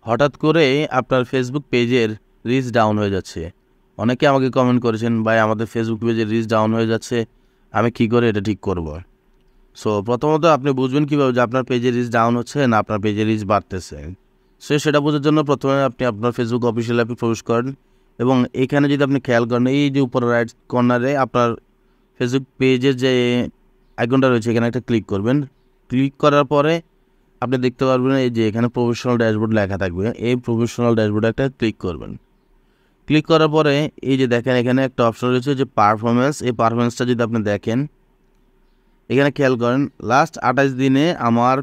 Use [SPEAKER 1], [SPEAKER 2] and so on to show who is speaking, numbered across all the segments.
[SPEAKER 1] হঠাৎ করে আপনার ফেসবুক পেজের রিচ ডাউন হয়ে যাচ্ছে। অনেকে আমাকে কমেন্ট করেছেন, ভাই আমাদের ফেসবুক পেজের রিচ ডাউন হয়ে যাচ্ছে, আমি কি করে এটা ঠিক করব। সো প্রথমত আপনি বুঝবেন কীভাবে যে আপনার পেজের রিচ ডাউন হচ্ছে না আপনার পেজের রিচ বাড়তেছে। সেটা বোঝার জন্য প্রথমে আপনি আপনার ফেসবুক অফিসিয়াল অ্যাপে প্রবেশ করেন এবং এখানে যদি আপনি খেয়াল করেন, এই যে উপরে রাইট কর্নারে আপনার ফেসবুক পেজের যে আইকনটা রয়েছে এখানে একটা ক্লিক করবেন। ক্লিক করার পরে আপনি দেখতে পারবেন এই যে এখানে প্রফেশনাল ড্যাশবোর্ড লেখা থাকবে, এই প্রফেশনাল ড্যাশবোর্ডে একটা ক্লিক করবেন। ক্লিক করার পরে এই যে দেখেন এখানে একটা অপশন রয়েছে যে পারফরমেন্স, এই পারফরমেন্সটা যদি আপনি দেখেন এখানে খেয়াল করেন, লাস্ট 28 দিনে আমার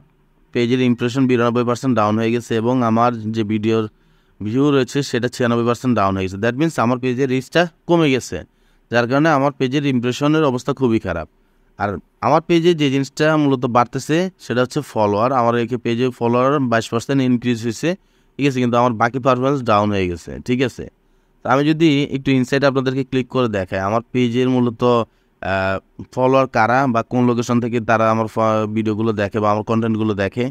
[SPEAKER 1] পেজের ইমপ্রেশন 92% ডাউন হয়ে গেছে এবং আমার যে ভিডিওর ভিউ রয়েছে সেটা 96% ডাউন হয়ে গেছে। দ্যাট মিনস আমার পেজের রিচটা কমে গেছে, যার কারণে আমার পেজের ইমপ্রেশনের অবস্থা খুবই খারাপ। আর আমার পেজে যে জিনিসটা মূলত বাড়তেছে সেটা হচ্ছে ফলোয়ার। আমার এই পেজে ফলোয়ার 22% ইনক্রিজ হয়েছে, ঠিক আছে, কিন্তু আমার বাকি পারফরমেন্স ডাউন হয়ে গেছে, ঠিক আছে। তো আমি যদি একটু ইনসাইড আপনাদেরকে ক্লিক করে দেখাই, আমার পেজের মূলত ফলোয়ার কারা বা কোন লোকেশন থেকে তারা আমার ভিডিওগুলো দেখে বা আমার কন্টেন্টগুলো দেখে,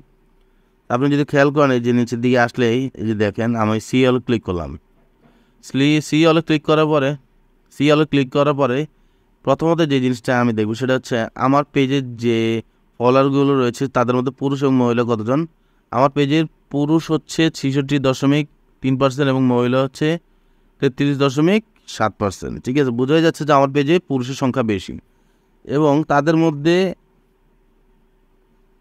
[SPEAKER 1] আপনি যদি খেয়াল করেন এই যে নিচের দিকে আসলেই এই যে দেখেন আমি সি অলে ক্লিক করলাম। সি অলে ক্লিক করার পরে প্রথমত যে জিনিসটা আমি দেখব সেটা হচ্ছে আমার পেজের যে ফলোয়ারগুলো রয়েছে তাদের মধ্যে পুরুষ এবং মহিলা কতজন। আমার পেজের পুরুষ হচ্ছে 66.3% এবং মহিলা হচ্ছে 33.7%, ঠিক আছে। বোঝাই যাচ্ছে যে আমার পেজে পুরুষের সংখ্যা বেশি এবং তাদের মধ্যে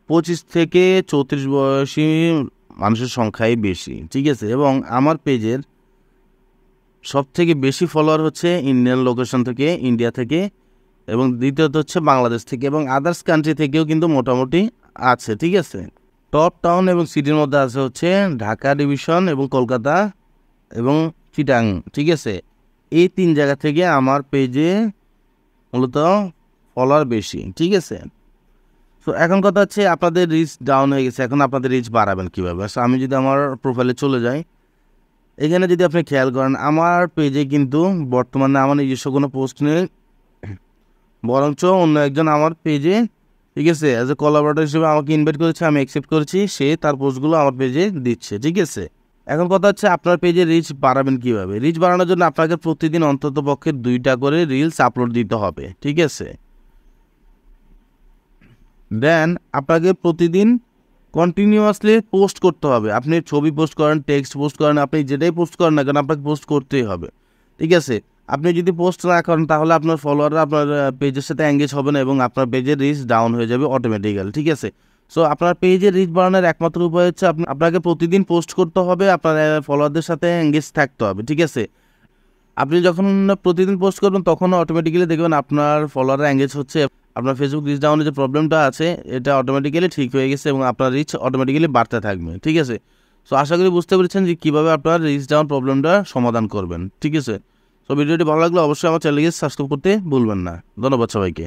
[SPEAKER 1] 25 থেকে 34 বয়সী মানুষের সংখ্যাই বেশি, ঠিক আছে। এবং আমার পেজের সবথেকে বেশি ফলোয়ার হচ্ছে ইন্ডিয়ান লোকেশন থেকে, ইন্ডিয়া থেকে, এবং দ্বিতীয়ত হচ্ছে বাংলাদেশ থেকে এবং আদার্স কান্ট্রি থেকেও কিন্তু মোটামুটি আছে, ঠিক আছে। টপ টাউন এবং সিটির মধ্যে আছে হচ্ছে ঢাকা ডিভিশন এবং কলকাতা এবং চিটাং, ঠিক আছে। এই 3 জায়গা থেকে আমার পেজে মূলত ফলোয়ার বেশি, ঠিক আছে। তো এখন কথা হচ্ছে আপনাদের রিচ ডাউন হয়ে গেছে, এখন আপনাদের রিচ বাড়াবেন কীভাবে। আমি যদি আমার প্রোফাইলে চলে যাই, এখানে যদি আপনি খেয়াল করেন আমার পেজে কিন্তু বর্তমানে আমার নিজস্ব কোনো পোস্ট নেই, বরঞ্চ অন্য একজন আমার পেজে, ঠিক আছে, অ্যাজ এ কোলাবরেটর হিসেবে আমাকে ইনভাইট করেছে, আমি অ্যাকসেপ্ট করেছি, সে তার পোস্টগুলো আমার পেজে দিচ্ছে, ঠিক আছে। এখন কথা হচ্ছে আপনার পেজে রিচ বাড়াবেন কীভাবে। রিচ বাড়ানোর জন্য আপনাকে প্রতিদিন অন্তত পক্ষে 2টা করে রিলস আপলোড দিতে হবে, ঠিক আছে। দেন আপনাকে প্রতিদিন কন্টিনিউয়াসলি পোস্ট করতে হবে। আপনি ছবি পোস্ট করেন, টেক্সট পোস্ট করেন, আপনি যেটাই পোস্ট করেন না কেন আপনাকে পোস্ট করতেই হবে, ঠিক আছে। আপনি যদি পোস্ট না করেন তাহলে আপনার ফলোয়াররা আপনার পেজের সাথে এঙ্গেজ হবে না এবং আপনার পেজের রিচ ডাউন হয়ে যাবে অটোমেটিক্যালি, ঠিক আছে। সো আপনার পেজের রিচ বাড়ানোর একমাত্র উপায় হচ্ছে আপনাকে প্রতিদিন পোস্ট করতে হবে, আপনার ফলোয়ারদের সাথে এঙ্গেজ থাকতে হবে, ঠিক আছে। আপনি যখন প্রতিদিন পোস্ট করবেন তখন অটোমেটিক্যালি দেখবেন আপনার ফলোয়াররা এঙ্গেজ হচ্ছে, আপনার ফেসবুক রিচ ডাউনের যে প্রবলেমটা আছে এটা অটোমেটিক্যালি ঠিক হয়ে গেছে এবং আপনার রিচ অটোমেটিক্যালি বাড়তে থাকবে, ঠিক আছে। সো আশা করি বুঝতে পেরেছেন যে কীভাবে আপনার রিচ ডাউন প্রবলেমটা সমাধান করবেন, ঠিক আছে। সো ভিডিওটি ভালো লাগলে অবশ্যই আমার চ্যানেলকে সাবস্ক্রাইব করতে ভুলবেন না। ধন্যবাদ সবাইকে।